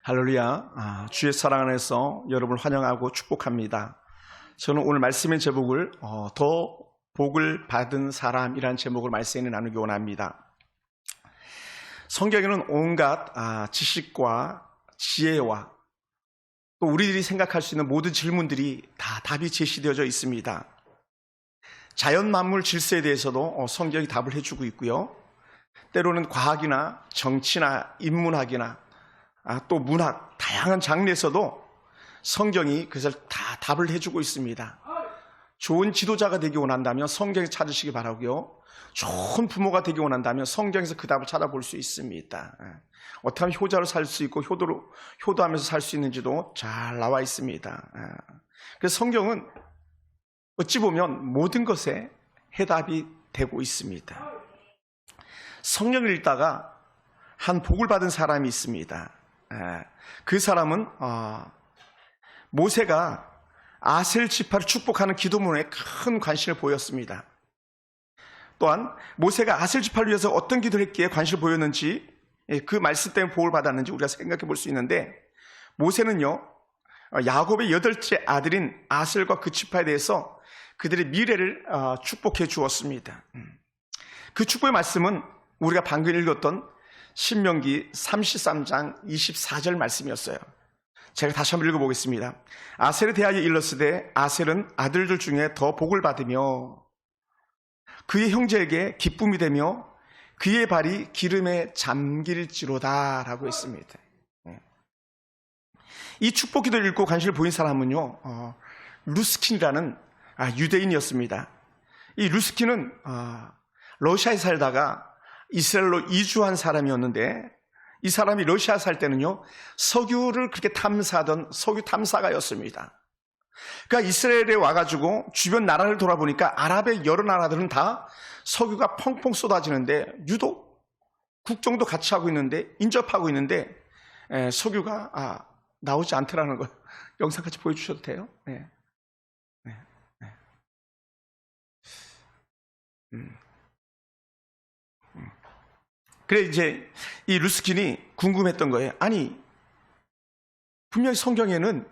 할렐루야. 주의 사랑 안에서 여러분을 환영하고 축복합니다. 저는 오늘 말씀의 제목을 더 복을 받은 사람이라는 제목을 말씀에 나누기 원합니다. 성경에는 온갖 지식과 지혜와 또 우리들이 생각할 수 있는 모든 질문들이 다 답이 제시되어져 있습니다. 자연 만물 질서에 대해서도 성경이 답을 해주고 있고요. 때로는 과학이나 정치나 인문학이나 또 문학, 다양한 장르에서도 성경이 그것을 다 답을 해주고 있습니다. 좋은 지도자가 되기 원한다면 성경에서 찾으시기 바라고요. 좋은 부모가 되기 원한다면 성경에서 그 답을 찾아볼 수 있습니다. 어떻게 하면 효자로 살 수 있고 효도하면서 살 수 있는지도 잘 나와 있습니다. 그래서 성경은 어찌 보면 모든 것에 해답이 되고 있습니다. 성경을 읽다가 한 복을 받은 사람이 있습니다. 그 사람은 모세가 아셀 지파를 축복하는 기도문에 큰 관심을 보였습니다. 또한 모세가 아셀 지파를 위해서 어떤 기도를 했기에 관심을 보였는지, 그 말씀 때문에 복을 받았는지 우리가 생각해 볼 수 있는데, 모세는요 야곱의 8째 아들인 아셀과 그 지파에 대해서 그들의 미래를 축복해 주었습니다. 그 축복의 말씀은 우리가 방금 읽었던 신명기 33장 24절 말씀이었어요. 제가 다시 한번 읽어보겠습니다. 아셀에 대하여 일렀으되 아셀은 아들들 중에 더 복을 받으며 그의 형제에게 기쁨이 되며 그의 발이 기름에 잠길지로다 라고 했습니다. 이 축복 기도를 읽고 관심을 보인 사람은요 루스킨이라는 유대인이었습니다. 이 루스킨은 러시아에 살다가 이스라엘로 이주한 사람이었는데, 이 사람이 러시아 살 때는요 석유를 그렇게 탐사하던 석유 탐사가였습니다. 그러니까 이스라엘에 와가지고 주변 나라를 돌아보니까 아랍의 여러 나라들은 다 석유가 펑펑 쏟아지는데 유독 국정도 같이 하고 있는데 인접하고 있는데 석유가 나오지 않더라는 거. 영상 같이 보여주셔도 돼요? 네. 그래 이제 이 루스킨이 궁금했던 거예요. 아니 분명히 성경에는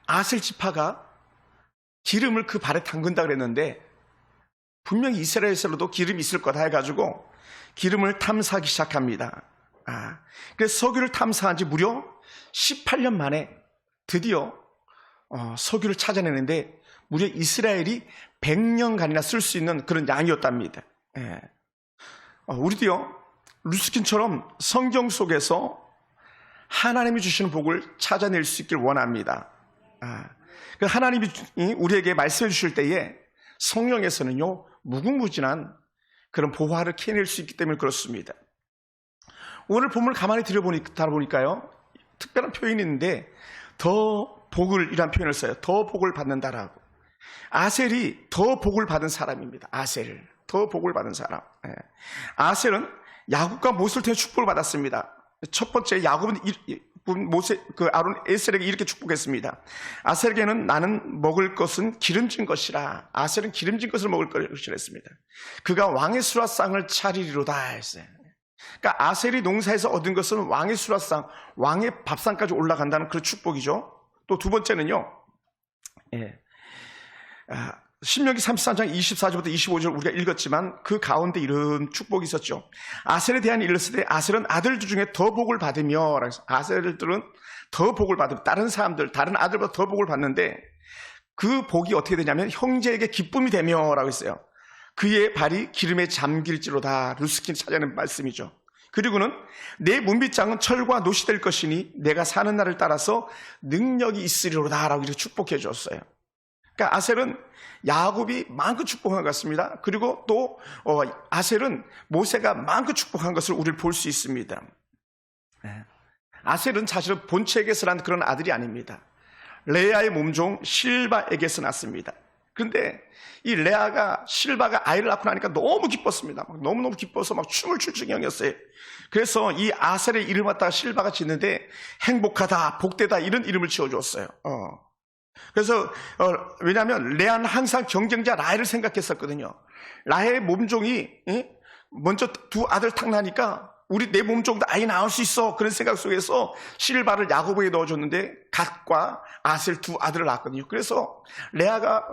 아셀 지파가 기름을 그 발에 담근다 그랬는데 분명히 이스라엘에서도 기름이 있을 거다 해가지고 기름을 탐사하기 시작합니다. 그래서 석유를 탐사한 지 무려 18년 만에 드디어 석유를 찾아내는데 무려 이스라엘이 100년간이나 쓸 수 있는 그런 양이었답니다. 우리도요 루스킨처럼 성경 속에서 하나님이 주시는 복을 찾아낼 수 있길 원합니다. 하나님이 우리에게 말씀해 주실 때에 성령에서는요 무궁무진한 그런 보화를 캐낼 수 있기 때문에 그렇습니다. 오늘 본문을 가만히 들여다보니까요 특별한 표현이 있는데 더 복을 이란 표현을 써요. 더 복을 받는다라고. 아셀이 더 복을 받은 사람입니다. 아셀을 더 복을 받은 사람. 아셀은 야곱과 모세를 통해 축복을 받았습니다. 첫 번째 야곱은 아론 에셀에게 이렇게 축복했습니다. 아셀에게는 나는 먹을 것은 기름진 것이라. 아셀은 기름진 것을 먹을 것이라 했습니다. 그가 왕의 수라상을 차리리로다 했어요. 그러니까 아셀이 농사에서 얻은 것은 왕의 수라상, 왕의 밥상까지 올라간다는 그런 축복이죠. 또 두 번째는요 신명기 33장 24절부터 25절 우리가 읽었지만 그 가운데 이런 축복이 있었죠. 아셀에 대한 일렀을 때 아셀은 아들들 중에 더 복을 받으며, 아셀들은 더 복을 받으며 다른 사람들, 다른 아들보다 더 복을 받는데 그 복이 어떻게 되냐면 형제에게 기쁨이 되며 라고 했어요. 그의 발이 기름에 잠길지로다. 루스킨 찾아낸 말씀이죠. 그리고는 내 문빗장은 철과 노시 될 것이니 내가 사는 날을 따라서 능력이 있으리로다 라고 이렇게 축복해 줬어요. 그러니까 아셀은 야곱이 마음껏 축복한 것 같습니다. 그리고 또 아셀은 모세가 마음껏 축복한 것을 우리를 볼 수 있습니다. 아셀은 사실은 본체에게서 난 그런 아들이 아닙니다. 레아의 몸종 실바에게서 났습니다. 그런데 이 레아가 실바가 아이를 낳고 나니까 너무 기뻤습니다. 너무너무 기뻐서 막 춤을 출 지경이었어요. 그래서 이 아셀의 이름을 갖다가 실바가 짓는데 행복하다, 복되다 이런 이름을 지어줬어요. 그래서 왜냐하면 레아는 항상 경쟁자 라헬을 생각했었거든요. 라헬의 몸종이 먼저 두 아들 탁 나니까 우리 내 몸 정도 아이 낳을 수 있어. 그런 생각 속에서 실바를 야곱에게 넣어줬는데 갓과 아셀 두 아들을 낳았거든요. 그래서 레아가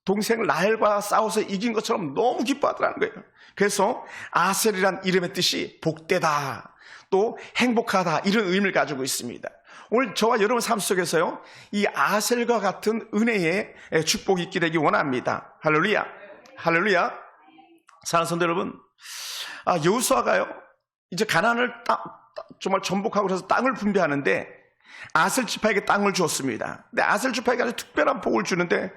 동생 라헬과 싸워서 이긴 것처럼 너무 기뻐하더라는 거예요. 그래서 아셀이란 이름의 뜻이 복되다, 또 행복하다, 이런 의미를 가지고 있습니다. 오늘 저와 여러분 삶 속에서요, 이 아셀과 같은 은혜의 축복이 있게 되기 원합니다. 할렐루야, 할렐루야. 사랑하는 성도 여러분, 여호수아가요, 이제 가나안을 정말 전복하고 그래서 땅을 분배하는데 아셀 지파에게 땅을 주었습니다. 근데 아셀 지파에게 아주 특별한 복을 주는데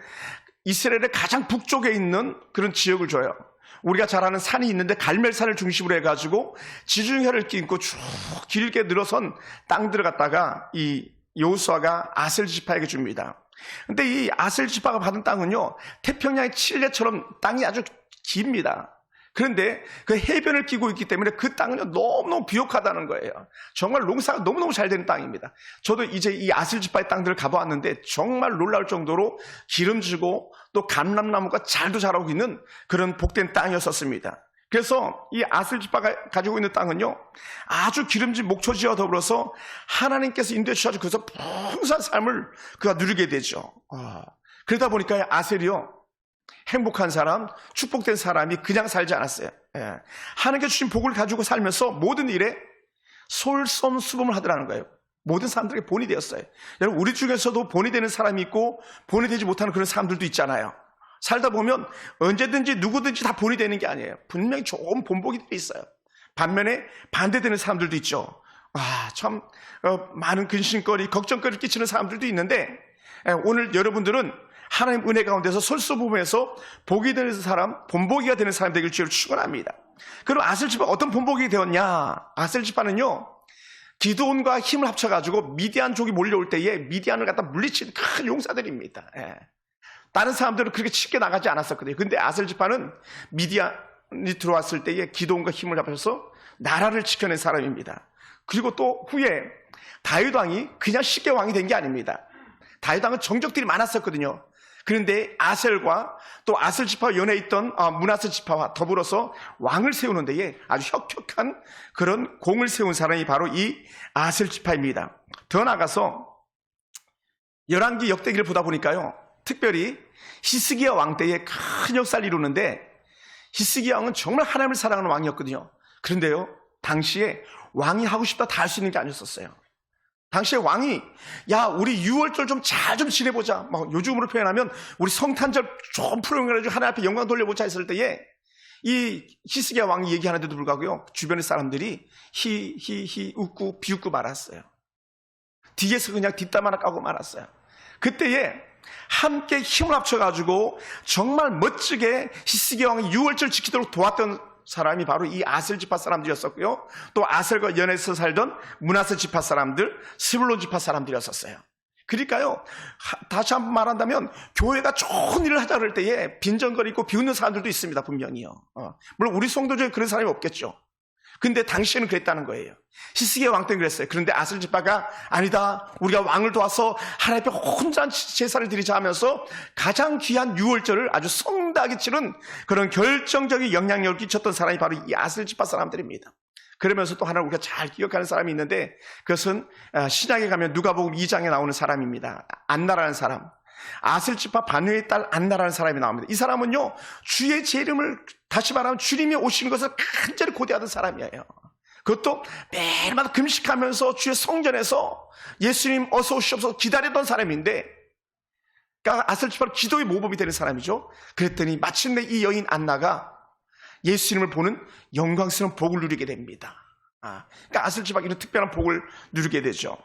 이스라엘의 가장 북쪽에 있는 그런 지역을 줘요. 우리가 잘 아는 산이 있는데 갈멜산을 중심으로 해가지고 지중해를 끼고 쭉 길게 늘어선 땅들을 갖다가 이 여호수아가 아셀 지파에게 줍니다. 근데 이 아셀 지파가 받은 땅은요, 태평양의 칠레처럼 땅이 아주 깁니다. 그런데 그 해변을 끼고 있기 때문에 그 땅은요, 너무너무 비옥하다는 거예요. 정말 농사가 너무너무 잘 되는 땅입니다. 저도 이제 이 아셀 지파의 땅들을 가보았는데 정말 놀라울 정도로 기름지고 또 감람나무가 잘도 자라고 있는 그런 복된 땅이었었습니다. 그래서 이 아셀 지파가 가지고 있는 땅은요, 아주 기름진 목초지와 더불어서 하나님께서 인도해 주셔서 그래서 풍성한 삶을 그가 누리게 되죠. 그러다 보니까 아셀이요, 행복한 사람, 축복된 사람이 그냥 살지 않았어요. 하나님께 주신 복을 가지고 살면서 모든 일에 솔선수범을 하더라는 거예요. 모든 사람들에게 본이 되었어요. 여러분, 우리 중에서도 본이 되는 사람이 있고 본이 되지 못하는 그런 사람들도 있잖아요. 살다 보면 언제든지 누구든지 다 본이 되는 게 아니에요. 분명히 좋은 본보기들이 있어요. 반면에 반대되는 사람들도 있죠. 참 많은 근심거리, 걱정거리를 끼치는 사람들도 있는데, 오늘 여러분들은 하나님 은혜 가운데서 솔선수범해서 복이 되는 사람, 본보기가 되는 사람 되길 주를 축원합니다. 그럼 아셀 지파가 어떤 본보기 되었냐? 아셀 지파는요, 기드온과 힘을 합쳐가지고 미디안족이 몰려올 때에 미디안을 갖다 물리친 큰 용사들입니다. 다른 사람들은 그렇게 쉽게 나가지 않았었거든요. 근데 아셀 지파는 미디안이 들어왔을 때에 기드온과 힘을 합쳐서 나라를 지켜낸 사람입니다. 그리고 또 후에 다윗 왕이 그냥 쉽게 왕이 된 게 아닙니다. 다윗 왕은 정적들이 많았었거든요. 그런데 아셀과 또 아셀 지파와 연해 있던 므낫세 지파와 더불어서 왕을 세우는 데에 아주 혁혁한 그런 공을 세운 사람이 바로 이 아셀 지파입니다. 더 나아가서 열왕기 역대기를 보다 보니까요, 특별히 히스기야 왕 때에 큰 역사를 이루는데, 히스기야 왕은 정말 하나님을 사랑하는 왕이었거든요. 그런데요, 당시에 왕이 하고 싶다 다 할 수 있는 게 아니었었어요. 당시에 왕이, 야, 우리 6월절 좀 잘 좀 지내보자, 막 요즘으로 표현하면 우리 성탄절 좀 풀어가지고 하나님 앞에 영광 돌려보자 했을 때에 이 히스기야 왕이 얘기하는데도 불구하고요, 주변의 사람들이 히히히 웃고 비웃고 말았어요. 뒤에서 그냥 뒷담 하나 까고 말았어요. 그때에 함께 힘을 합쳐가지고 정말 멋지게 히스기야 왕이 6월절 지키도록 도왔던 사람이 바로 이 아셀 지파 사람들이었었고요, 또 아셀과 연해서 살던 므낫세 지파 사람들, 스불론 지파 사람들이었었어요. 그러니까요, 다시 한번 말한다면 교회가 좋은 일을 하자 그럴 때에 빈정거리고 비웃는 사람들도 있습니다. 분명히요. 물론 우리 성도 중에 그런 사람이 없겠죠. 근데 당시에는 그랬다는 거예요. 히스기야 왕 때는 그랬어요. 그런데 아셀 지파가 아니다, 우리가 왕을 도와서 하나님 앞에 혼자 제사를 드리자 하면서 가장 귀한 6월절을 아주 성대하게 치른 그런 결정적인 영향력을 끼쳤던 사람이 바로 이 아셀 지파 사람들입니다. 그러면서 또 하나 우리가 잘 기억하는 사람이 있는데, 그것은 신약에 가면 누가복음 2장에 나오는 사람입니다. 안나라는 사람. 아셀 지파 바누의 딸 안나라는 사람이 나옵니다. 이 사람은요, 주의 제 이름을, 다시 말하면 주님이 오신 것을 간절히 고대하던 사람이에요. 그것도 매일마다 금식하면서 주의 성전에서 예수님 어서 오시옵소서 기다리던 사람인데, 그러니까 아셀 지파는 기도의 모범이 되는 사람이죠. 그랬더니 마침내 이 여인 안나가 예수님을 보는 영광스러운 복을 누리게 됩니다. 그러니까 아셀 지파가 이런 특별한 복을 누리게 되죠.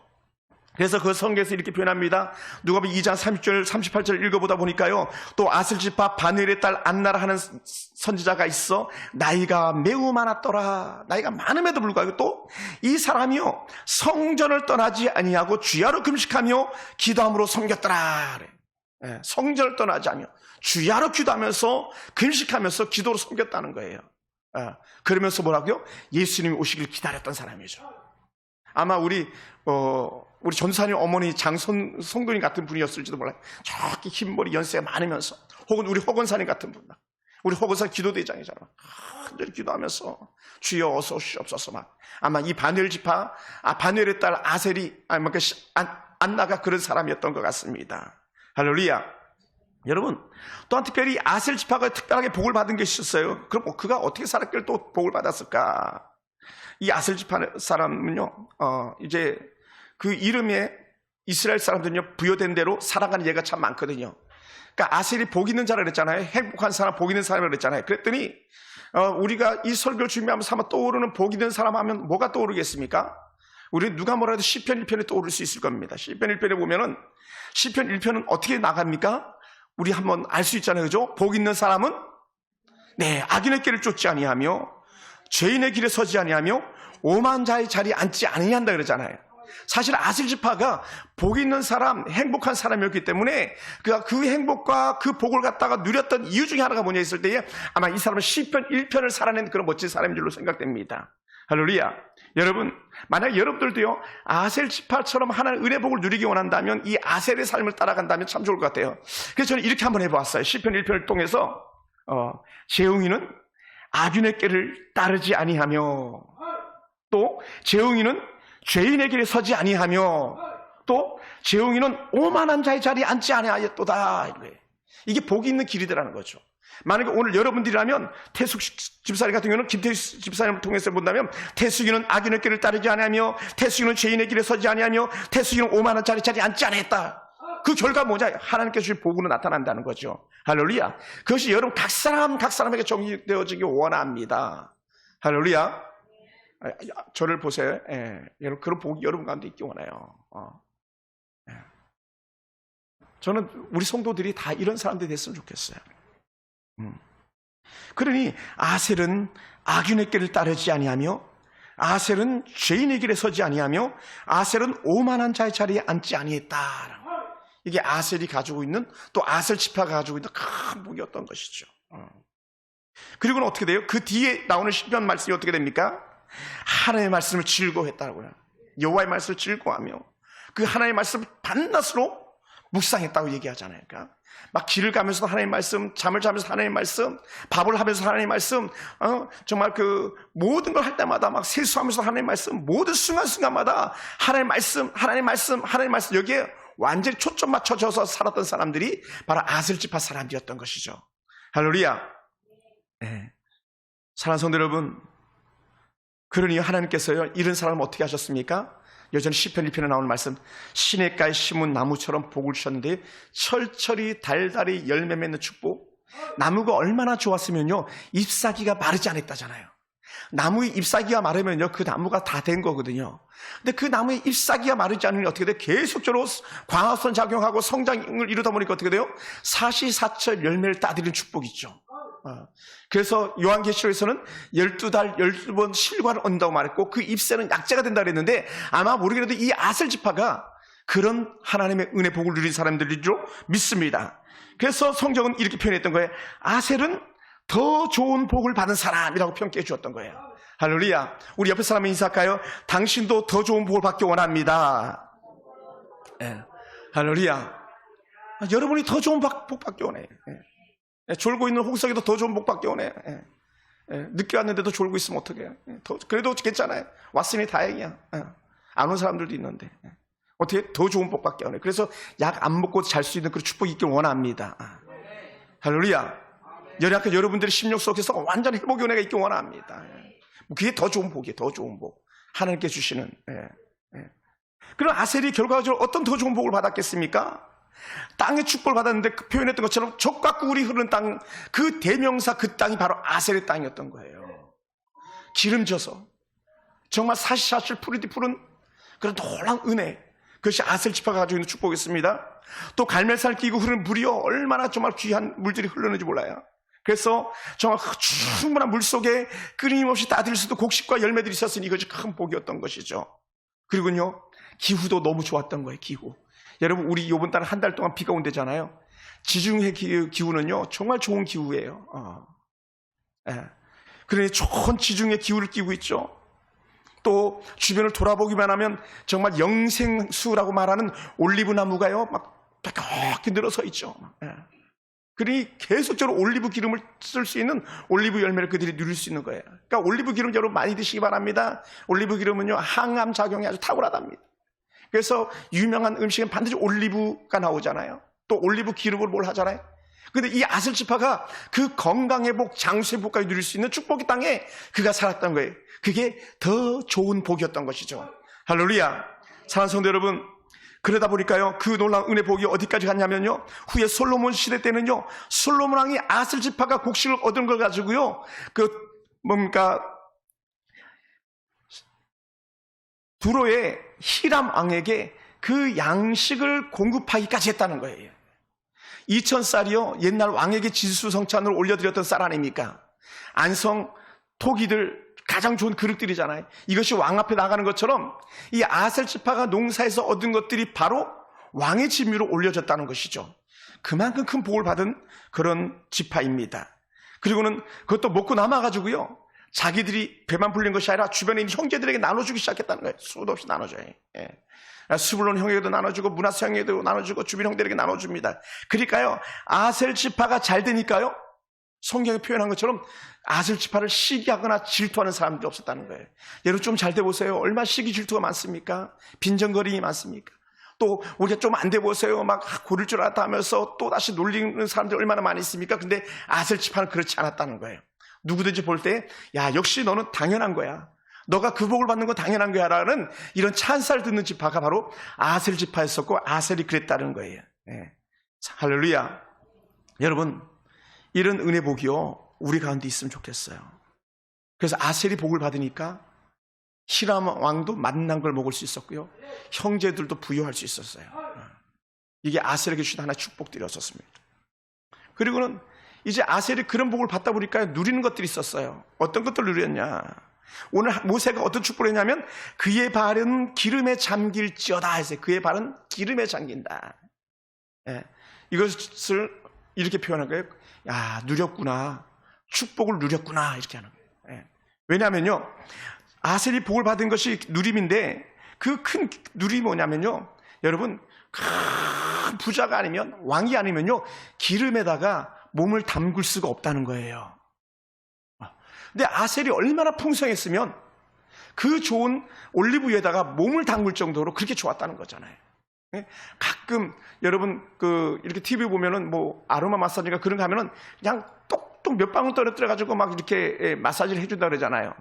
그래서 그 성경에서 이렇게 표현합니다. 누가복음 2장 30절 38절 읽어보다 보니까요, 또 아셀 지파 바누엘의 딸 안나라 하는 선지자가 있어 나이가 매우 많았더라. 나이가 많음에도 불구하고 또 이 사람이요, 성전을 떠나지 아니하고 주야로 금식하며 기도함으로 섬겼더라. 그래. 성전을 떠나지 아니하며 주야로 기도하면서 금식하면서 기도로 섬겼다는 거예요. 그러면서 뭐라고요? 예수님이 오시길 기다렸던 사람이죠. 아마 우리 전사님 어머니 성도님 같은 분이었을지도 몰라요. 저렇게 흰머리 연세가 많으면서, 혹은 우리 허건사님 같은 분, 우리 호거사 기도대장이잖아. 간절히 기도하면서 주여 어서 오시옵소서 막. 아마 이 바누엘 지파, 바누엘의 딸 아셀이, 안나가 그런 사람이었던 것 같습니다. 할렐루야. 여러분, 또한 특별히 아셀 지파가 특별하게 복을 받은 게 있었어요. 그럼 그가 어떻게 살았길래 또 복을 받았을까? 이 아셀 지파 사람은요, 이제 그 이름에 이스라엘 사람들은요, 부여된 대로 살아가는 예가 참 많거든요. 그러니까 아셀이 복 있는 자라 그랬잖아요. 행복한 사람, 복 있는 사람이라고 그랬잖아요. 그랬더니, 우리가 이 설교를 준비하면서 한번 떠오르는 복 있는 사람 하면 뭐가 떠오르겠습니까? 우리 누가 뭐라 해도 시편 1편이 떠오를 수 있을 겁니다. 시편 1편에 보면은, 시편 1편은 어떻게 나갑니까? 우리 한번 알 수 있잖아요. 그죠? 복 있는 사람은, 네, 악인의 길을 쫓지 아니하며, 죄인의 길에 서지 아니하며, 오만 자의 자리에 앉지 아니한다 그러잖아요. 사실 아셀 지파가 복 있는 사람, 행복한 사람이었기 때문에 그 행복과 그 복을 갖다가 누렸던 이유 중에 하나가 뭐냐 했을 때에 아마 이 사람은 시편 1편을 살아낸 그런 멋진 사람인 줄로 생각됩니다. 할렐루야. 여러분, 만약 여러분들도요, 아셀 지파처럼 하나님의 은혜 복을 누리기 원한다면 이 아셀의 삶을 따라간다면 참 좋을 것 같아요. 그래서 저는 이렇게 한번 해보았어요. 시편 1편을 통해서 재웅이는 악인의 길을 따르지 아니하며, 또 재웅이는 죄인의 길에 서지 아니하며, 또 재웅이는 오만한 자의 자리에 앉지 아니하였도다. 이게 복이 있는 길이더라는 거죠. 만약에 오늘 여러분들이라면 태숙 집사님 같은 경우는 김태숙 집사님을 통해서 본다면 태숙이는 악인의 길을 따르지 아니하며, 태숙이는 죄인의 길에 서지 아니하며, 태숙이는 오만한 자리에 앉지 아니했다. 그 결과 뭐냐? 하나님께서 주신 복으로 나타난다는 거죠. 할렐루야. 그것이 여러분 각 사람에게 정리되어지기 원합니다. 할렐루야. 저를 보세요. 예, 여러분 그런 복이 여러분 가운데 있기 원해요. 예. 저는 우리 성도들이 다 이런 사람들이 됐으면 좋겠어요. 그러니 아셀은 악인의 길을 따르지 아니하며, 아셀은 죄인의 길에 서지 아니하며, 아셀은 오만한 자의 자리에 앉지 아니했다. 이게 아셀이 가지고 있는, 또 아셀 지파가 가지고 있는 큰 복이었던 것이죠. 그리고는 어떻게 돼요? 그 뒤에 나오는 시편 말씀이 어떻게 됩니까? 하나님의 말씀을 즐거워했다고요. 여호와의 말씀을 즐거워하며 그 하나님의 말씀을 반낮으로 묵상했다고 얘기하잖아요. 그러니까 막 길을 가면서도 하나님의 말씀, 잠을 자면서 하나님의 말씀, 밥을 하면서 하나님의 말씀, 정말 그 모든 걸 할 때마다 막 세수하면서 하나님의 말씀, 모든 순간순간마다 하나님의 말씀, 하나님의 말씀, 하나님의 말씀, 여기에 완전히 초점 맞춰져서 살았던 사람들이 바로 아셀 지파 사람들이었던 것이죠. 할렐루야. 네. 사랑하는 성도 여러분, 그러니 하나님께서요, 이런 사람을 어떻게 하셨습니까? 여전히 시편 1편에 나오는 말씀, 시냇가에 심은 나무처럼 복을 주셨는데 철철이 달달이 열매 맺는 축복. 나무가 얼마나 좋았으면요, 잎사귀가 마르지 않았다잖아요. 나무의 잎사귀가 마르면요, 그 나무가 다 된 거거든요. 근데 그 나무의 잎사귀가 마르지 않으니 어떻게 돼요? 계속적으로 광합성 작용하고 성장을 이루다 보니까 어떻게 돼요? 사시사철 열매를 따드리는 축복이 있죠. 그래서 요한계시록에서는 12달 12번 실과를 얻는다고 말했고, 그 잎새는 약재가 된다고 그랬는데, 아마 모르겠는데 이 아셀 지파가 그런 하나님의 은혜 복을 누린 사람들이죠 믿습니다. 그래서 성경은 이렇게 표현했던 거예요. 아셀은 더 좋은 복을 받은 사람이라고 평가해 주었던 거예요. 할렐루야. 우리 옆에 사람을 인사할까요? 당신도 더 좋은 복을 받기 원합니다. 네. 할렐루야. 여러분이 더 좋은 복 받기 원해요. 네. 졸고 있는 홍석이도 더 좋은 복 받기 원해. 늦게 왔는데도 졸고 있으면 어떡해요? 그래도 괜찮아요. 왔으니 다행이야. 안 온 사람들도 있는데. 어떻게 더 좋은 복 받기 원해. 그래서 약 안 먹고 잘 수 있는 그런 축복이 있길 원합니다. 할렐루야. 연약한 여러분들의 심령 속에서 완전 회복의 은혜가 있길 원합니다. 그게 더 좋은 복이에요. 더 좋은 복. 하나님께 주시는. 그럼 아셀이 결과적으로 어떤 더 좋은 복을 받았겠습니까? 땅의 축복을 받았는데 그 표현했던 것처럼 젖과 꿀이 흐르는 땅, 그 대명사 그 땅이 바로 아셀의 땅이었던 거예요. 기름져서 정말 사시사철 푸르디 푸른 그런 놀라운 은혜, 그것이 아셀 지파가 가지고 있는 축복이었습니다. 또 갈멜산을 끼고 흐르는 물이요, 얼마나 정말 귀한 물들이 흐르는지 몰라요. 그래서 정말 충분한 물 속에 끊임없이 따드릴 수도 곡식과 열매들이 있었으니 이것이 큰 복이었던 것이죠. 그리고요, 기후도 너무 좋았던 거예요. 기후. 여러분, 우리 이번 달 한 달 동안 비가 온대잖아요. 지중해 기후는요, 정말 좋은 기후예요. 그러니 좋은 지중해 기후를 띄고 있죠. 또 주변을 돌아보기만 하면 정말 영생수라고 말하는 올리브 나무가요, 막 빽빽히 늘어서 있죠. 그러니 계속적으로 올리브 기름을 쓸 수 있는 올리브 열매를 그들이 누릴 수 있는 거예요. 그러니까 올리브 기름 여러분 많이 드시기 바랍니다. 올리브 기름은요, 항암 작용이 아주 탁월하답니다. 그래서 유명한 음식은 반드시 올리브가 나오잖아요. 또 올리브 기름으로 뭘 하잖아요. 근데 이 아슬지파가 그 건강회복, 장수회복까지 누릴 수 있는 축복의 땅에 그가 살았던 거예요. 그게 더 좋은 복이었던 것이죠. 할렐루야. 사랑하는 성도 여러분, 그러다 보니까요, 그 놀라운 은혜 복이 어디까지 갔냐면요, 후에 솔로몬 시대 때는요, 솔로몬 왕이 아슬지파가 곡식을 얻은 걸 가지고요, 두로의 히람 왕에게 그 양식을 공급하기까지 했다는 거예요. 2000쌀이요, 옛날 왕에게 진수성찬을 올려드렸던 쌀 아닙니까? 안성 토기들 가장 좋은 그릇들이잖아요. 이것이 왕 앞에 나가는 것처럼 이 아셀지파가 농사에서 얻은 것들이 바로 왕의 진미로 올려졌다는 것이죠. 그만큼 큰 복을 받은 그런 지파입니다. 그리고는 그것도 먹고 남아가지고요, 자기들이 배만 불린 것이 아니라 주변에 있는 형제들에게 나눠주기 시작했다는 거예요. 수도 없이 나눠줘요. 스불론 형에게도 나눠주고 므낫세 형에게도 나눠주고 주변 형들에게 나눠줍니다. 그러니까요, 아셀 지파가 잘 되니까요, 성경에 표현한 것처럼 아셀 지파를 시기하거나 질투하는 사람들이 없었다는 거예요. 여러분 좀 잘 돼 보세요. 얼마나 시기 질투가 많습니까? 빈정거림이 많습니까? 또 우리가 좀 안 돼 보세요. 막 고를 줄 알았다 하면서 또 다시 놀리는 사람들이 얼마나 많이 있습니까? 근데 아셀 지파는 그렇지 않았다는 거예요. 누구든지 볼 때, 야, 역시 너는 당연한 거야. 너가 그 복을 받는 건 당연한 거야. 라는 이런 찬사를 듣는 지파가 바로 아셀 지파였었고, 아셀이 그랬다는 거예요. 네. 할렐루야. 여러분, 이런 은혜 복이요, 우리 가운데 있으면 좋겠어요. 그래서 아셀이 복을 받으니까 히람 왕도 맛난 걸 먹을 수 있었고요, 형제들도 부유할 수 있었어요. 이게 아셀에게 주신 하나의 축복들이었었습니다. 그리고는 이제 아셀이 그런 복을 받다 보니까 누리는 것들이 있었어요. 어떤 것들 누렸냐? 오늘 모세가 어떤 축복을 했냐면, 그의 발은 기름에 잠길지어다 했어요. 그의 발은 기름에 잠긴다. 예, 이것을 이렇게 표현한 거예요. 야, 누렸구나. 축복을 누렸구나. 이렇게 하는 거예요. 예. 왜냐하면요, 아셀이 복을 받은 것이 누림인데, 그 큰 누림이 뭐냐면요, 여러분, 큰 부자가 아니면, 왕이 아니면요, 기름에다가 몸을 담글 수가 없다는 거예요. 근데 아셀이 얼마나 풍성했으면 그 좋은 올리브유에다가 몸을 담글 정도로 그렇게 좋았다는 거잖아요. 가끔 여러분 이렇게 TV 보면은 뭐 아로마 마사지가 그런 거 하면은 그냥 똑똑 몇 방울 떨어뜨려 가지고 막 이렇게 마사지를 해준다 그러잖아요.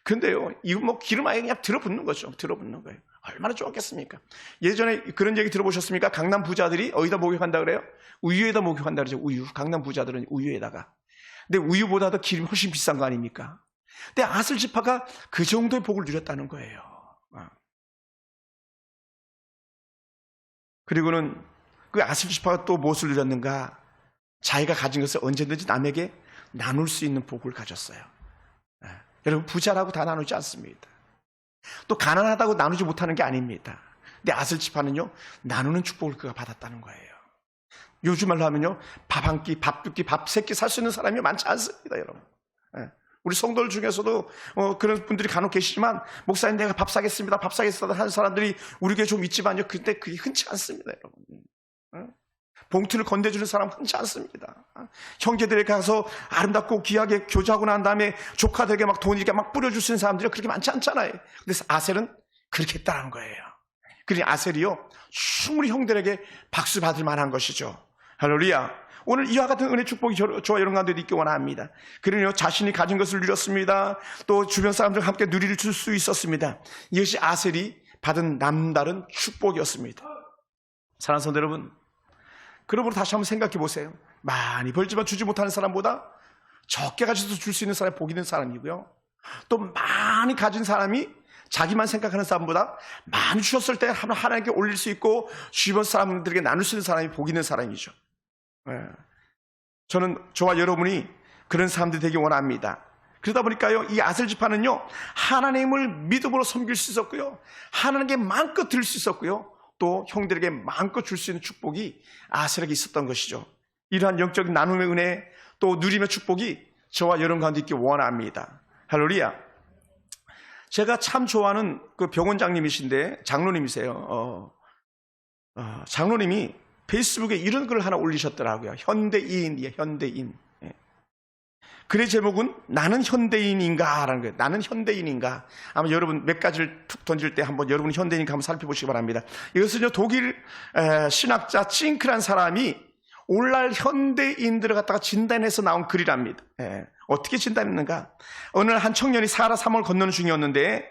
근데요, 이거 뭐 기름 아예 그냥 들어붙는 거죠. 들어붙는 거예요. 얼마나 좋았겠습니까? 예전에 그런 얘기 들어보셨습니까? 강남 부자들이 어디다 목욕한다 그래요? 우유에다 목욕한다 그러죠. 우유. 강남 부자들은 우유에다가. 근데 우유보다도 기름이 훨씬 비싼 거 아닙니까? 근데 아셀 지파가 그 정도의 복을 누렸다는 거예요. 그리고는 그 아셀 지파가 또 무엇을 누렸는가? 자기가 가진 것을 언제든지 남에게 나눌 수 있는 복을 가졌어요. 여러분, 부자라고 다 나누지 않습니다. 또 가난하다고 나누지 못하는 게 아닙니다. 근데 아셀 지파는요, 나누는 축복을 그가 받았다는 거예요. 요즘 말로 하면요, 밥 한 끼, 밥 두 끼, 밥 세 끼 살 수 있는 사람이 많지 않습니다, 여러분. 우리 성도들 중에서도 그런 분들이 간혹 계시지만, 목사님 내가 밥 사겠습니다, 밥 사겠습니다 하는 사람들이 우리 교회에 좀 있지만요, 근데 그게 흔치 않습니다, 여러분. 봉투를 건네주는 사람 흔치 않습니다. 형제들에게 가서 아름답고 귀하게 교제하고 난 다음에 조카들에게 막 돈 이렇게 막 뿌려줄 수 있는 사람들이 그렇게 많지 않잖아요. 그래서 아셀은 그렇게 했다는 거예요. 그러니 아셀이요, 충분히 형들에게 박수 받을 만한 것이죠. 할렐루야. 오늘 이와 같은 은혜 축복이 저와 여러분 가운데 있기 원합니다. 그러니 자신이 가진 것을 누렸습니다. 또 주변 사람들과 함께 누리를 줄 수 있었습니다. 이것이 아셀이 받은 남다른 축복이었습니다. 사랑하는 성도 여러분, 그러므로 다시 한번 생각해 보세요. 많이 벌지만 주지 못하는 사람보다 적게 가져서 줄 수 있는 사람이 복이 있는 사람이고요, 또 많이 가진 사람이 자기만 생각하는 사람보다 많이 주셨을 때 하나님께 올릴 수 있고 주변 사람들에게 나눌 수 있는 사람이 복이 있는 사람이죠. 저는 저와 여러분이 그런 사람들이 되기 원합니다. 그러다 보니까요, 이 아셀 지파는요, 하나님을 믿음으로 섬길 수 있었고요, 하나님께 마음껏 드릴 수 있었고요, 또 형들에게 마음껏 줄 수 있는 축복이 아셀에게 있었던 것이죠. 이러한 영적인 나눔의 은혜, 또 누림의 축복이 저와 여러분 가운데 있기 원합니다. 할렐루야. 제가 참 좋아하는 그 병원장님이신데, 장로님이세요. 장로님이 페이스북에 이런 글 하나 올리셨더라고요. 현대인이에요. 현대인. 글의 제목은 나는 현대인인가? 라는 거예요. 나는 현대인인가? 아마 여러분 몇 가지를 툭 던질 때 한번 여러분이 현대인인가 한번 살펴보시기 바랍니다. 이것은요, 독일 신학자 찡크란 사람이 오늘날 현대인들을 갖다가 진단해서 나온 글이랍니다. 어떻게 진단했는가? 어느 날 한 청년이 사하라 사막을 건너는 중이었는데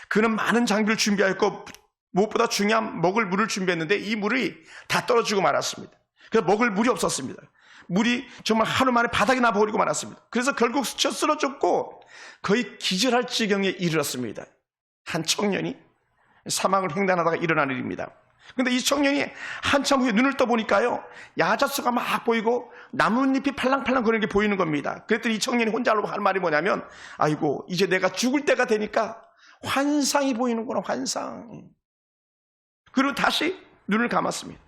그는 많은 장비를 준비하였고 무엇보다 중요한 먹을 물을 준비했는데 이 물이 다 떨어지고 말았습니다. 그래서 먹을 물이 없었습니다. 물이 정말 하루 만에 바닥에 나버리고 말았습니다. 그래서 결국 스쳐 쓰러졌고 거의 기절할 지경에 이르렀습니다. 한 청년이 사막을 횡단하다가 일어난 일입니다. 그런데 이 청년이 한참 후에 눈을 떠보니까요, 야자수가 막 보이고 나뭇잎이 팔랑팔랑 거리는 게 보이는 겁니다. 그랬더니 이 청년이 혼자로 할 말이 뭐냐면, 아이고 이제 내가 죽을 때가 되니까 환상이 보이는구나, 환상. 그리고 다시 눈을 감았습니다.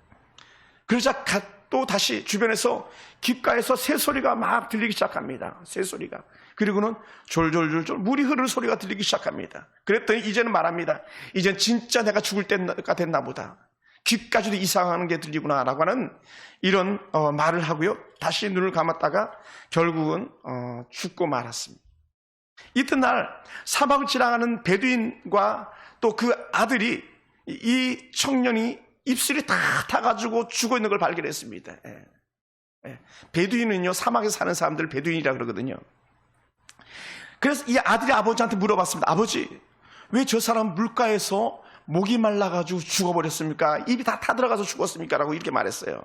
그러자 또 다시 주변에서 귓가에서 새소리가 막 들리기 시작합니다. 새소리가. 그리고는 졸졸졸졸 물이 흐르는 소리가 들리기 시작합니다. 그랬더니 이제는 말합니다. 이젠 진짜 내가 죽을 때가 됐나 보다. 귓까지도 이상한 게 들리구나 라고 하는 이런 말을 하고요. 다시 눈을 감았다가 결국은 죽고 말았습니다. 이튿날 사막을 지나가는 베두인과 또 그 아들이 이 청년이 입술이 다 타가지고 죽어 있는 걸 발견했습니다. 베두인은요, 사막에 사는 사람들 베두인이라 그러거든요. 그래서 이 아들이 아버지한테 물어봤습니다. 아버지, 왜 저 사람 물가에서 목이 말라가지고 죽어버렸습니까? 입이 다 타들어가서 죽었습니까? 라고 이렇게 말했어요.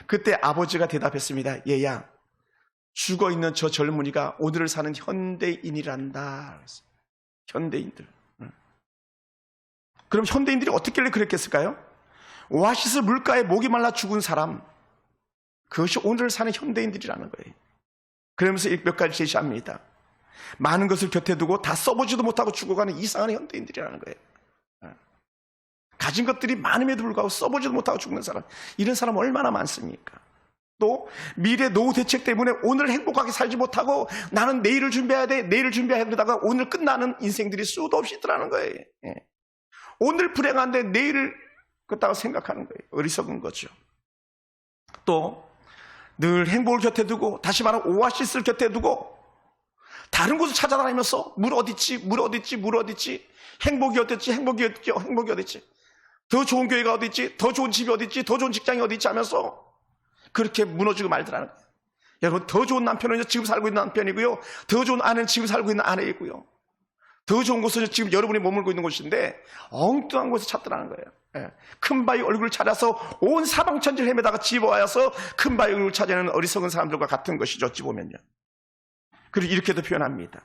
그때 아버지가 대답했습니다. 얘야, 죽어있는 저 젊은이가 오늘을 사는 현대인이란다. 현대인들. 그럼 현대인들이 어떻길래 그랬겠을까요? 오아시스 물가에 목이 말라 죽은 사람, 그것이 오늘 사는 현대인들이라는 거예요. 그러면서 몇 가지 제시합니다. 많은 것을 곁에 두고 다 써보지도 못하고 죽어가는 이상한 현대인들이라는 거예요. 가진 것들이 많음에도 불구하고 써보지도 못하고 죽는 사람, 이런 사람 얼마나 많습니까? 또 미래 노후 대책 때문에 오늘 행복하게 살지 못하고 나는 내일을 준비해야 돼, 내일을 준비해야 되다가 오늘 끝나는 인생들이 수도 없이 있더라는 거예요. 오늘 불행한데 내일을 그렇다고 생각하는 거예요. 어리석은 거죠. 또 늘 행복을 곁에 두고, 다시 말하면 오아시스를 곁에 두고 다른 곳을 찾아다니면서 물 어딨지, 물 어딨지, 물 어딨지, 행복이 어딨지, 행복이 어딨지, 행복이 어딨지, 더 좋은 교회가 어딨지, 더 좋은 집이 어딨지, 더 좋은 직장이 어딨지 하면서 그렇게 무너지고 말더라는 거예요. 여러분, 더 좋은 남편은 지금 살고 있는 남편이고요, 더 좋은 아내는 지금 살고 있는 아내이고요, 더 좋은 곳은 지금 여러분이 머물고 있는 곳인데 엉뚱한 곳을 찾더라는 거예요. 큰 바위 얼굴을 찾아서 온 사방천지를 헤매다가 집어와서 큰 바위 얼굴을 찾아내는 어리석은 사람들과 같은 것이죠. 어찌 보면요. 그리고 이렇게도 표현합니다.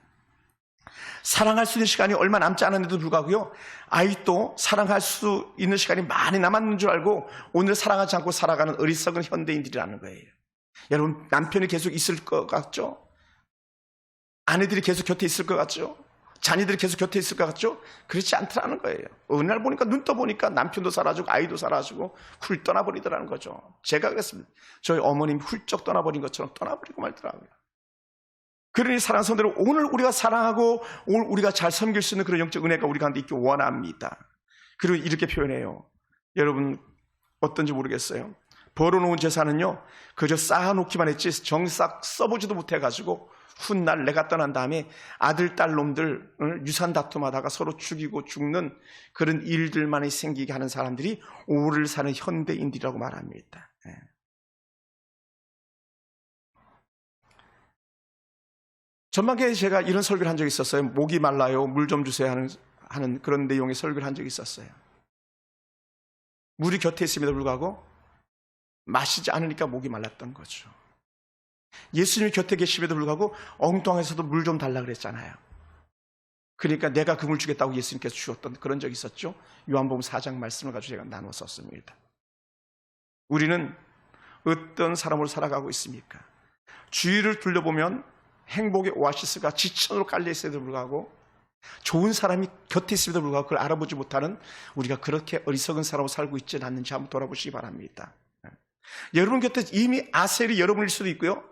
사랑할 수 있는 시간이 얼마 남지 않았는데도 불구하고요, 아직도 사랑할 수 있는 시간이 많이 남았는 줄 알고 오늘 사랑하지 않고 살아가는 어리석은 현대인들이라는 거예요. 여러분, 남편이 계속 있을 것 같죠? 아내들이 계속 곁에 있을 것 같죠? 자녀들이 계속 곁에 있을 것 같죠? 그렇지 않더라는 거예요. 어느 날 보니까, 눈 떠보니까 남편도 사라지고 아이도 사라지고 훌 떠나버리더라는 거죠. 제가 그랬습니다. 저희 어머님이 훌쩍 떠나버린 것처럼 떠나버리고 말더라고요. 그러니 사랑하는 성도들, 오늘 우리가 사랑하고 오늘 우리가 잘 섬길 수 있는 그런 영적 은혜가 우리 가운데 있길 원합니다. 그리고 이렇게 표현해요. 여러분 어떤지 모르겠어요. 벌어놓은 재산은요, 그저 쌓아놓기만 했지 정싹 써보지도 못해가지고 훗날 내가 떠난 다음에 아들, 딸 놈들 유산 다툼하다가 서로 죽이고 죽는 그런 일들만이 생기게 하는 사람들이 오늘 사는 현대인들이라고 말합니다. 전반기에 제가 이런 설교를 한 적이 있었어요. 목이 말라요, 물 좀 주세요 하는 그런 내용의 설교를 한 적이 있었어요. 물이 곁에 있음에도 불구하고 마시지 않으니까 목이 말랐던 거죠. 예수님이 곁에 계심에도 불구하고 엉뚱해서도 물 좀 달라 그랬잖아요. 그러니까 내가 그 물 주겠다고 예수님께서 주었던 그런 적이 있었죠. 요한복음 4장 말씀을 가지고 제가 나눠 썼습니다. 우리는 어떤 사람으로 살아가고 있습니까? 주위를 둘러보면 행복의 오아시스가 지천으로 깔려 있음에도 불구하고, 좋은 사람이 곁에 있음에도 불구하고 그걸 알아보지 못하는 우리가 그렇게 어리석은 사람으로 살고 있지는 않는지 한번 돌아보시기 바랍니다. 여러분 곁에 이미 아셀이 여러분일 수도 있고요,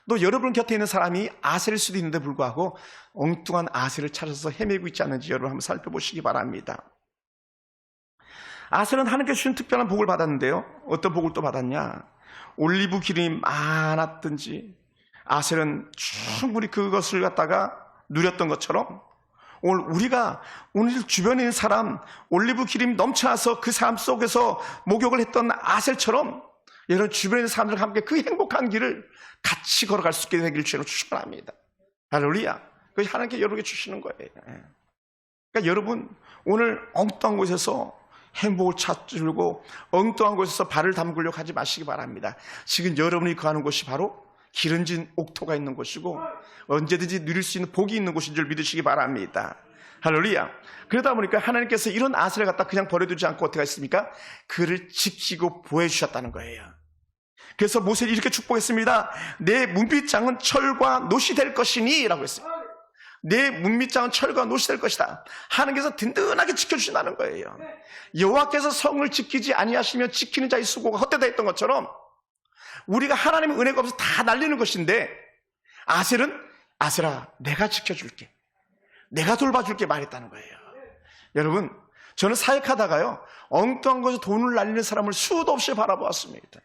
또 여러분 곁에 있는 사람이 아셀일 수도 있는데 불구하고 엉뚱한 아셀을 찾아서 헤매고 있지 않는지 여러분 한번 살펴보시기 바랍니다. 아셀은 하나님께 주신 특별한 복을 받았는데요. 어떤 복을 또 받았냐? 올리브 기름이 많았든지 아셀은 충분히 그것을 갖다가 누렸던 것처럼 오늘 우리가 오늘 주변에 있는 사람 올리브 기름이 넘쳐나서 그 사람 속에서 목욕을 했던 아셀처럼 여러분 주변에 있는 사람들과 함께 그 행복한 길을 같이 걸어갈 수 있게 되기를 주로 축원합니다. 할렐루야. 그것이 하나님께 여러분에게 주시는 거예요. 그러니까 여러분 오늘 엉뚱한 곳에서 행복을 찾으려고 엉뚱한 곳에서 발을 담그려고 하지 마시기 바랍니다. 지금 여러분이 거하는 곳이 바로 기름진 옥토가 있는 곳이고 언제든지 누릴 수 있는 복이 있는 곳인 줄 믿으시기 바랍니다. 할렐루야. 그러다 보니까 하나님께서 이런 아셀을 갖다 그냥 버려두지 않고 어떻게 했습니까? 그를 지키고 보호해주셨다는 거예요. 그래서 모세를 이렇게 축복했습니다. 내 문빗장은 철과 노시 될 것이니 라고 했어요. 내 문빗장은 철과 노시 될 것이다. 하나님께서 든든하게 지켜주신다는 거예요. 여호와께서 성을 지키지 아니하시면 지키는 자의 수고가 헛되다 했던 것처럼 우리가 하나님의 은혜가 없어서 다 날리는 것인데 아셀은 아셀아 내가 지켜줄게, 내가 돌봐줄게 말했다는 거예요. 여러분 저는 사역하다가요 엉뚱한 곳에 돈을 날리는 사람을 수도 없이 바라보았습니다.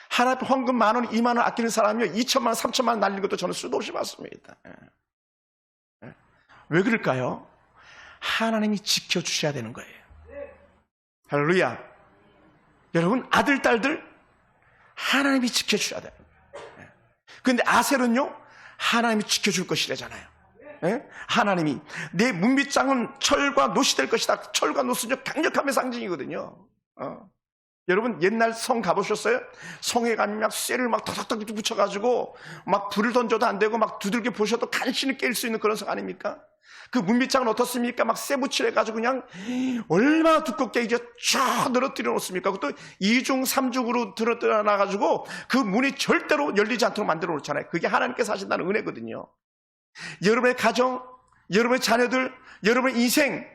하나님 헌금 10,000원 20,000원 아끼는 사람이요 2,000,000원 3,000,000원 날리는 것도 저는 수도 없이 봤습니다. 왜 그럴까요? 하나님이 지켜주셔야 되는 거예요. 할렐루야. 여러분 아들 딸들 하나님이 지켜주셔야 돼요. 그런데 아셀은요 하나님이 지켜줄 것이래잖아요. 하나님이 내 문빗장은 철과 노시 될 것이다. 철과 노스는 강력함의 상징이거든요. 여러분 옛날 성 가보셨어요? 성에 가면 막 쇠를 막 덕덕덕 붙여가지고 막 불을 던져도 안 되고 막 두들겨 보셔도 간신히 깰 수 있는 그런 성 아닙니까? 그 문빗장은 어떻습니까? 막 쇠 붙이해가지고 그냥 얼마나 두껍게 이게 쫙 늘어뜨려 놓습니까? 그것도 2중 3중으로 늘어뜨려 놔가지고 그 문이 절대로 열리지 않도록 만들어 놓잖아요. 그게 하나님께서 하신다는 은혜거든요. 여러분의 가정, 여러분의 자녀들, 여러분의 인생,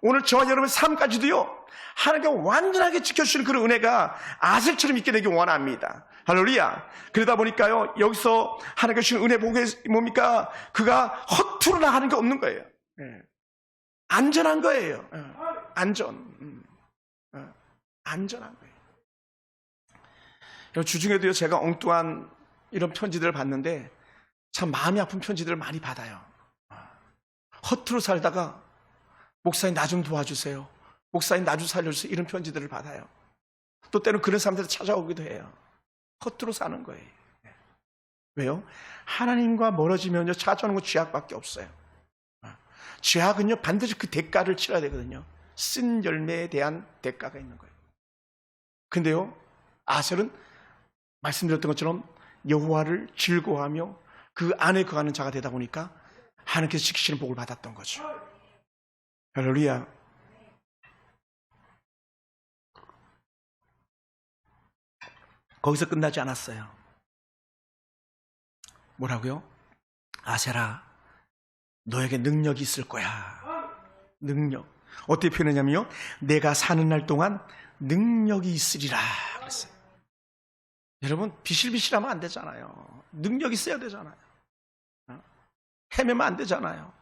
오늘 저와 여러분의 삶까지도요 하나님께 완전하게 지켜주시는 그런 은혜가 아셀처럼 있게 되길 원합니다. 할렐루야. 그러다 보니까요 여기서 하나님께 주신 은혜 복이 뭡니까? 그가 허투루나 하는 게 없는 거예요. 안전한 거예요. 안전한 거예요. 주중에도요 제가 엉뚱한 이런 편지들을 받는데 참 마음이 아픈 편지들을 많이 받아요. 허투루 살다가 목사님 나 좀 도와주세요. 목사님 나 좀 살려주세요. 이런 편지들을 받아요. 또 때로는 그런 사람들이 찾아오기도 해요. 허투루 사는 거예요. 왜요? 하나님과 멀어지면요 찾아오는 건 죄악밖에 없어요. 죄악은요 반드시 그 대가를 치러야 되거든요. 쓴 열매에 대한 대가가 있는 거예요. 근데요 아셀은 말씀드렸던 것처럼 여호와를 즐거워하며 그 안에 거하는 자가 되다 보니까 하나님께서 지키시는 복을 받았던 거죠. 할렐루야. 거기서 끝나지 않았어요. 뭐라고요? 아셀아 너에게 능력이 있을 거야. 능력. 어떻게 표현했냐면요 내가 사는 날 동안 능력이 있으리라 그랬어요. 여러분 비실비실하면 안 되잖아요. 능력이 있어야 되잖아요. 헤매면 안 되잖아요.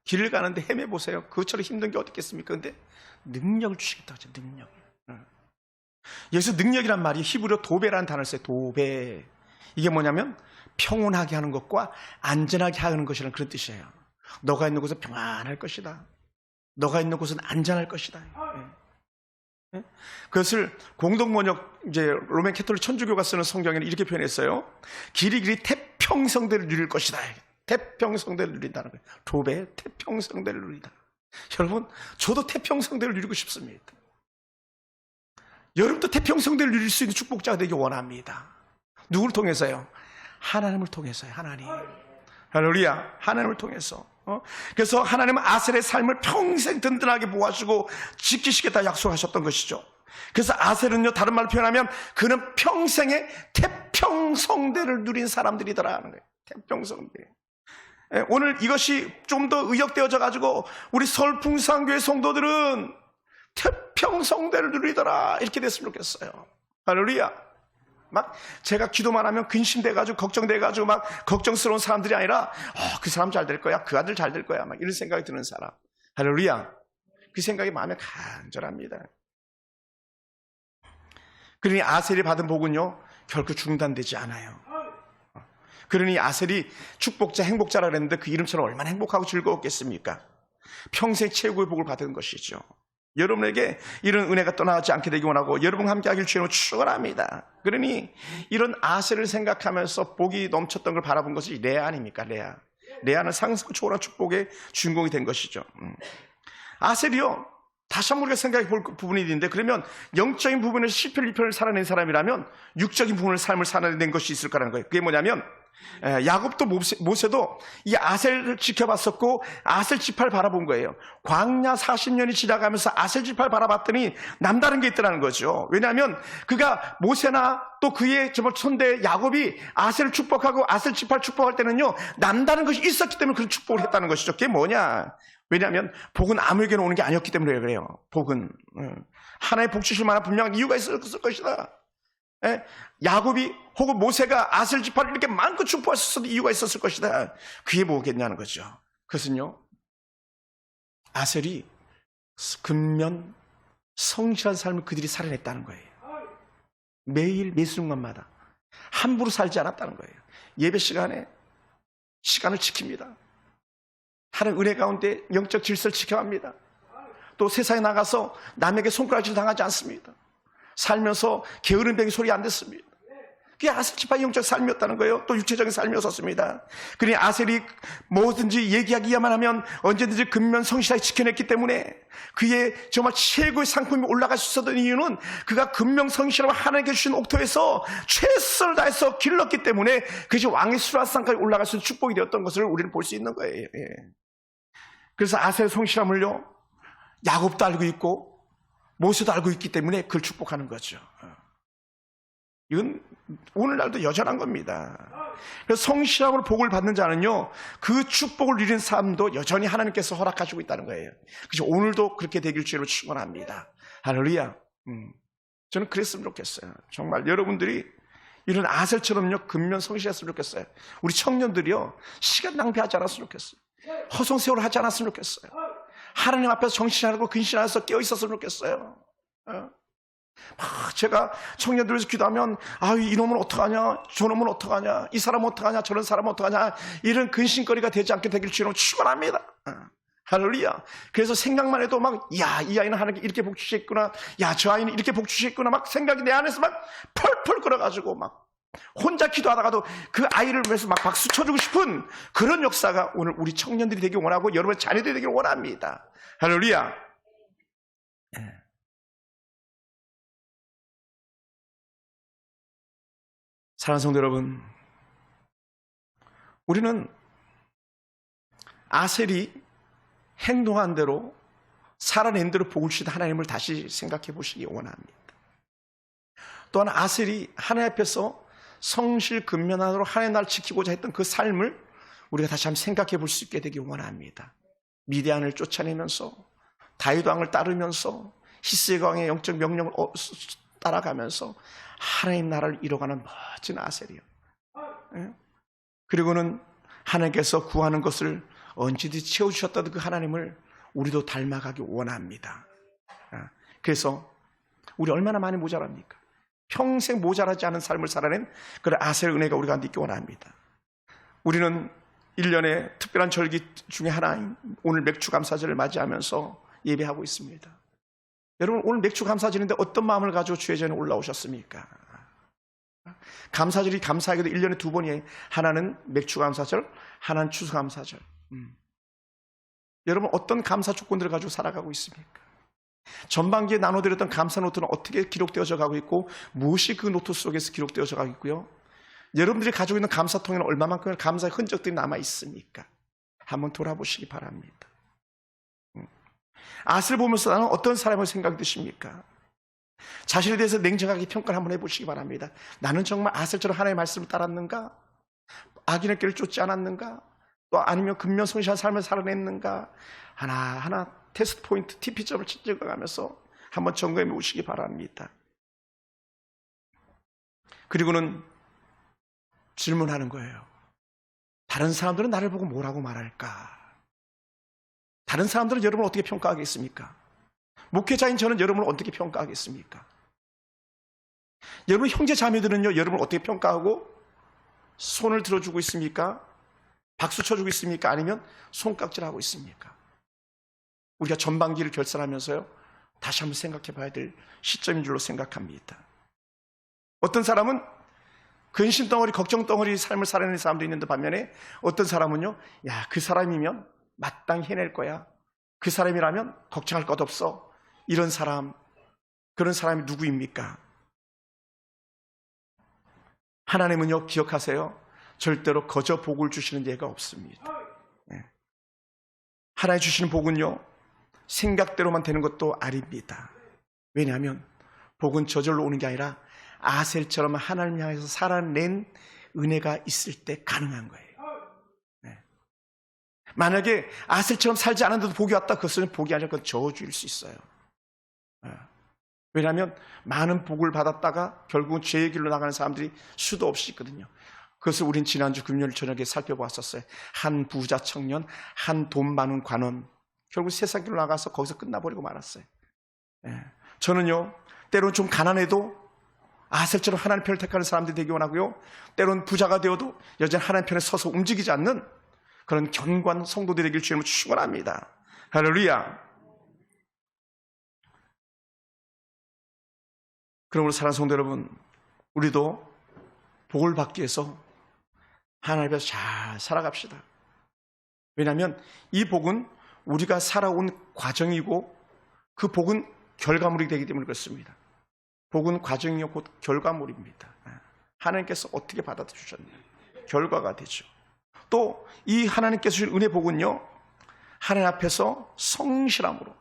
길을 가는데 헤매보세요. 그것처럼 힘든 게 어디 있겠습니까? 근데 능력을 주시겠다고 하죠. 능력. 여기서 능력이란 말이 히브리어 도베라는 단어를 써요. 도베. 이게 뭐냐면 평온하게 하는 것과 안전하게 하는 것이라는 그런 뜻이에요. 너가 있는 곳은 평안할 것이다. 너가 있는 곳은 안전할 것이다. 그것을 공동번역 이제 로맨 캐톨릭 천주교가 쓰는 성경에는 이렇게 표현했어요. 길이 태평성대를 누릴 것이다. 태평성대를 누린다는 거예요. 도배 태평성대를 누리다. 여러분 저도 태평성대를 누리고 싶습니다. 여러분도 태평성대를 누릴 수 있는 축복자가 되기 원합니다. 누구를 통해서요? 하나님을 통해서요. 하나님. 할렐루야. 하나님을 통해서. 그래서 하나님은 아셀의 삶을 평생 든든하게 보호하시고 지키시겠다 약속하셨던 것이죠. 그래서 아셀은요 다른 말로 표현하면 그는 평생의 태평성대를 누린 사람들이더라 하는 거예요. 태평성대. 오늘 이것이 좀 더 의역되어져 가지고 우리 서울풍산교회 성도들은 태평성대를 누리더라 이렇게 됐으면 좋겠어요. 할렐루야. 막 제가 기도만 하면 근심돼가지고 걱정돼가지고 막 걱정스러운 사람들이 아니라 그 사람 잘 될 거야, 그 아들 잘 될 거야 막 이런 생각이 드는 사람. 할렐루야. 그 생각이 마음에 간절합니다. 그러니 아셀이 받은 복은요 결코 중단되지 않아요. 그러니 아셀이 축복자 행복자라 그랬는데 그 이름처럼 얼마나 행복하고 즐거웠겠습니까? 평생 최고의 복을 받은 것이죠. 여러분에게 이런 은혜가 떠나지 않게 되기 원하고 여러분과 함께 하길 주님은 축원합니다. 그러니 이런 아셀을 생각하면서 복이 넘쳤던 걸 바라본 것이 레아 아닙니까? 레아는 상상 초월한 축복의 주인공이 된 것이죠. 아셀이요 다시 한번 우리가 생각해 볼 부분이 있는데, 그러면 영적인 부분에서 10편 1편을 살아낸 사람이라면 육적인 부분의 삶을 살아낸 것이 있을 거라는 거예요. 그게 뭐냐면 야곱도 모세도 이 아셀을 지켜봤었고 아셀 지파를 바라본 거예요. 광야 40년이 지나가면서 아셀 지파를 바라봤더니 남다른 게 있더라는 거죠. 왜냐하면 그가 모세나 또 그의 정말 손대 야곱이 아셀을 축복하고 아셀 지파를 축복할 때는요 남다른 것이 있었기 때문에 그런 축복을 했다는 것이죠. 그게 뭐냐? 왜냐하면 복은 아무에게나 오는 게 아니었기 때문에 그래요. 복은 하나의 복 주실 만한 분명한 이유가 있을 것이다. 야곱이 혹은 모세가 아셀 지파를 이렇게 마음껏 축복했을 이유가 있었을 것이다. 그게 뭐겠냐는 거죠. 그것은요 아셀이 근면 성실한 삶을 그들이 살아냈다는 거예요. 매일 매 순간마다 함부로 살지 않았다는 거예요. 예배 시간에 시간을 지킵니다. 하나님 은혜 가운데 영적 질서를 지켜갑니다. 또 세상에 나가서 남에게 손가락질 당하지 않습니다. 살면서 게으름뱅이 소리 안 듣습니다. 그게 아셀 지파의 영적 삶이었다는 거예요. 또 육체적인 삶이었습니다. 그러니 아셀이 뭐든지 얘기하기만 하면 언제든지 근면 성실하게 지켜냈기 때문에 그의 정말 최고의 상품이 올라갈 수 있었던 이유는 그가 근면 성실하고 하나님께 주신 옥토에서 최선을 다해서 길렀기 때문에 그것이 왕의 수라상까지 올라갈 수 있는 축복이 되었던 것을 우리는 볼 수 있는 거예요. 그래서 아셀의 성실함을요 야곱도 알고 있고 모세도 알고 있기 때문에 그걸 축복하는 거죠. 이건 오늘날도 여전한 겁니다. 그래서 성실함으로 복을 받는 자는요 그 축복을 누리는 삶도 여전히 하나님께서 허락하시고 있다는 거예요. 그래서 오늘도 그렇게 되길 주로 축원합니다. 할렐루야. 저는 그랬으면 좋겠어요. 정말 여러분들이 이런 아셀처럼요 근면 성실했으면 좋겠어요. 우리 청년들이요 시간 낭비하지 않았으면 좋겠어요. 허송세월을 하지 않았으면 좋겠어요. 하나님 앞에서 정신하고 근신하여서 깨어 있었으면 좋겠어요. 제가 청년들에서 기도하면 이놈은 어떡하냐, 저놈은 어떡하냐, 이 사람은 어떡하냐, 저런 사람은 어떡하냐, 이런 근심거리가 되지 않게 되길 주로 축원합니다. 할렐루야. 그래서 생각만 해도 이 아이는 하나님께 이렇게 복 주시겠구나, 저 아이는 이렇게 복 주시겠구나, 막 생각이 내 안에서 막 펄펄 끓어가지고 혼자 기도하다가도 그 아이를 위해서 박수 쳐주고 싶은 그런 역사가 오늘 우리 청년들이 되길 원하고 여러분의 자녀들이 되길 원합니다. 할렐루야. 사랑하는 성도 여러분, 우리는 아셀이 행동한 대로 살아낸 대로 복을 주신 하나님을 다시 생각해 보시기 원합니다. 또한 아셀이 하나님 앞에서 성실 근면하도록 하나님 나라를 지키고자 했던 그 삶을 우리가 다시 한번 생각해 볼 수 있게 되기 원합니다. 미디안을 쫓아내면서 다윗 왕을 따르면서 히스기 왕의 영적 명령을 따라가면서 하나님 나라를 이뤄가는 멋진 아셀이요. 그리고는 하나님께서 구하는 것을 언제든지 채워주셨던 그 하나님을 우리도 닮아가기 원합니다. 그래서 우리 얼마나 많이 모자랍니까? 평생 모자라지 않은 삶을 살아낸 그런 아셀 은혜가 우리가 있기 원합니다. 우리는 1년의 특별한 절기 중에 하나인 오늘 맥주 감사절을 맞이하면서 예배하고 있습니다. 여러분 오늘 맥주 감사절인데 어떤 마음을 가지고 주의 전에 올라오셨습니까? 감사절이 감사하게도 1년에 2번이에요. 하나는 맥주 감사절, 하나는 추수 감사절. 여러분 어떤 감사 조건들을 가지고 살아가고 있습니까? 전반기에 나눠드렸던 감사 노트는 어떻게 기록되어져 가고 있고 무엇이 그 노트 속에서 기록되어져 가고 있고요. 여러분들이 가지고 있는 감사통에는 얼마만큼의 감사의 흔적들이 남아 있습니까? 한번 돌아보시기 바랍니다. 아셀을 보면서 나는 어떤 사람을 생각이 드십니까? 자신에 대해서 냉정하게 평가를 한번 해보시기 바랍니다. 나는 정말 아셀처럼 하나님의 말씀을 따랐는가? 악인의 길을 쫓지 않았는가? 또 아니면 근면 성실한 삶을 살아냈는가? 하나하나 테스트 포인트, TP점을 찍어가면서 한번 점검해 보시기 바랍니다. 그리고는 질문하는 거예요. 다른 사람들은 나를 보고 뭐라고 말할까? 다른 사람들은 여러분을 어떻게 평가하겠습니까? 목회자인 저는 여러분을 어떻게 평가하겠습니까? 여러분 형제 자매들은요, 여러분을 어떻게 평가하고 손을 들어주고 있습니까? 박수 쳐주고 있습니까? 아니면 손깍질하고 있습니까? 우리가 전반기를 결산하면서요, 다시 한번 생각해 봐야 될 시점인 줄로 생각합니다. 어떤 사람은 근심 덩어리, 걱정 덩어리 삶을 살아내는 사람도 있는데, 반면에 어떤 사람은요, 야, 그 사람이면 마땅히 해낼 거야. 그 사람이라면 걱정할 것 없어. 이런 사람, 그런 사람이 누구입니까? 하나님은요, 기억하세요. 절대로 거저 복을 주시는 예가 없습니다. 네. 하나님 주시는 복은요, 생각대로만 되는 것도 아닙니다. 왜냐하면 복은 저절로 오는 게 아니라 아셀처럼 하나님 향해서 살아낸 은혜가 있을 때 가능한 거예요. 네. 만약에 아셀처럼 살지 않았는데도 복이 왔다, 그것은 복이 아니라 그건 저주일 수 있어요. 네. 왜냐하면 많은 복을 받았다가 결국은 죄의 길로 나가는 사람들이 수도 없이 있거든요. 그것을 우린 지난주 금요일 저녁에 살펴보았었어요. 한 부자 청년, 한 돈 많은 관원, 결국 세상 길로 나가서 거기서 끝나버리고 말았어요. 네. 저는요, 때로는 좀 가난해도 아셀처럼 하나님 편을 택하는 사람들이 되기 원하고요, 때로는 부자가 되어도 여전히 하나님 편에 서서 움직이지 않는 그런 견고한 성도들이 되길 주님을 축원합니다. 할렐루야. 그러므로 사랑하는 성도 여러분, 우리도 복을 받기 위해서 하나님 앞에서 잘 살아갑시다. 왜냐하면 이 복은 우리가 살아온 과정이고, 그 복은 결과물이 되기 때문에 그렇습니다. 복은 과정이요 곧 결과물입니다. 하나님께서 어떻게 받아주셨나요? 결과가 되죠. 또 이 하나님께서 주신 은혜 복은요, 하나님 앞에서 성실함으로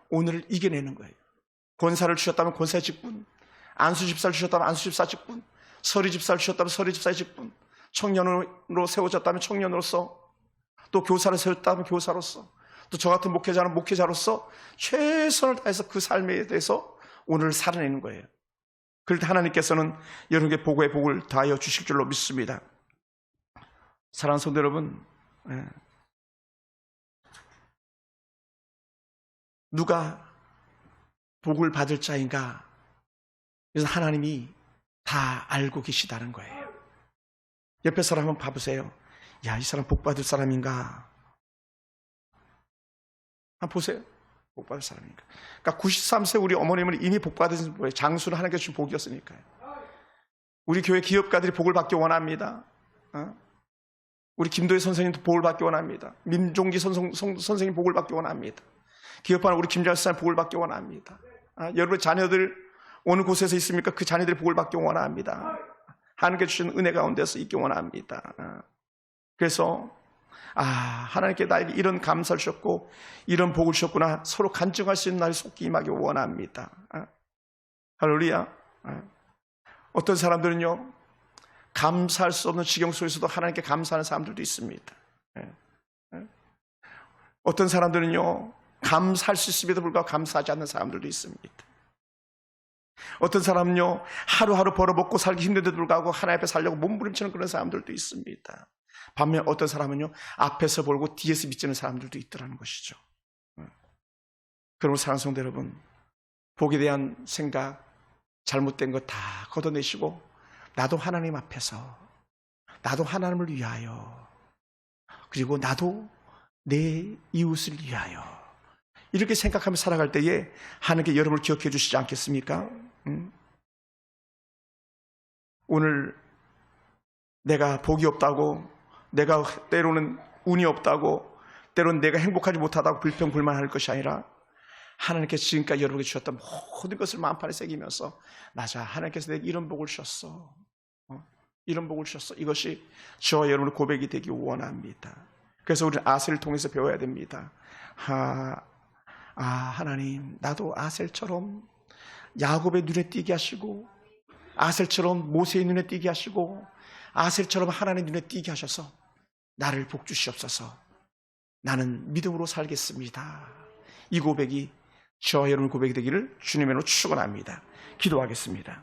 오늘을 이겨내는 거예요. 권사를 주셨다면 권사의 직분, 안수 집사를 주셨다면 안수 집사 직분, 서리 집사를 주셨다면 서리 집사의 직분, 청년으로 세워졌다면 청년으로서, 또 교사를 세웠다면 교사로서, 또 저 같은 목회자는 목회자로서 최선을 다해서 그 삶에 대해서 오늘을 살아내는 거예요. 그럴 때 하나님께서는 여러분에게 복의 복을 다하여 주실 줄로 믿습니다. 사랑하는 성도 여러분, 누가 복을 받을 자인가? 그래서 하나님이 다 알고 계시다는 거예요. 옆에 사람 한번 봐보세요. 야, 이 사람 복 받을 사람인가? 한번 보세요. 복 받을 사람인가? 그러니까 93세 우리 어머님은 이미 복 받으신 거예요. 장수는 하나님께서 주신 복이었으니까요. 우리 교회 기업가들이 복을 받기 원합니다. 우리 김도희 선생님도 복을 받기 원합니다. 민종기 선생님 복을 받기 원합니다. 기업하는 우리 김장수님 복을 받기 원합니다. 여러분 자녀들 어느 곳에서 있습니까? 그 자녀들이 복을 받기 원합니다. 하나님께 주신 은혜 가운데서 있기 원합니다. 그래서 하나님께 나에게 이런 감사를 주셨고 이런 복을 주셨구나, 서로 간증할 수 있는 날이 속히 임하기 원합니다. 할렐루야. 어떤 사람들은요, 감사할 수 없는 지경 속에서도 하나님께 감사하는 사람들도 있습니다. 어떤 사람들은요, 감사할 수 있음에도 불구하고 감사하지 않는 사람들도 있습니다. 어떤 사람은요, 하루하루 벌어먹고 살기 힘든데도 불구하고 하나님 앞에 살려고 몸부림치는 그런 사람들도 있습니다. 반면 어떤 사람은요, 앞에서 벌고 뒤에서 빚지는 사람들도 있더라는 것이죠. 그러므로 사랑하는 성도 여러분, 복에 대한 생각, 잘못된 거 다 걷어내시고 나도 하나님 앞에서, 나도 하나님을 위하여, 그리고 나도 내 이웃을 위하여 이렇게 생각하며 살아갈 때에 하나님께 여러분을 기억해 주시지 않겠습니까? 오늘 내가 복이 없다고, 내가 때로는 운이 없다고, 때로는 내가 행복하지 못하다고 불평불만할 것이 아니라 하나님께서 지금까지 여러분에게 주셨던 모든 것을 마음판에 새기면서, 맞아, 하나님께서 내게 이런 복을 주셨어, 이런 복을 주셨어, 이것이 저와 여러분의 고백이 되기 원합니다. 그래서 우리는 아셀을 통해서 배워야 됩니다. 하나님, 나도 아셀처럼 야곱의 눈에 띄게 하시고, 아셀처럼 모세의 눈에 띄게 하시고, 아셀처럼 하나님의 눈에 띄게 하셔서 나를 복 주시옵소서. 나는 믿음으로 살겠습니다. 이 고백이 저와 여러분의 고백이 되기를 주님의 이름으로 축원합니다. 기도하겠습니다.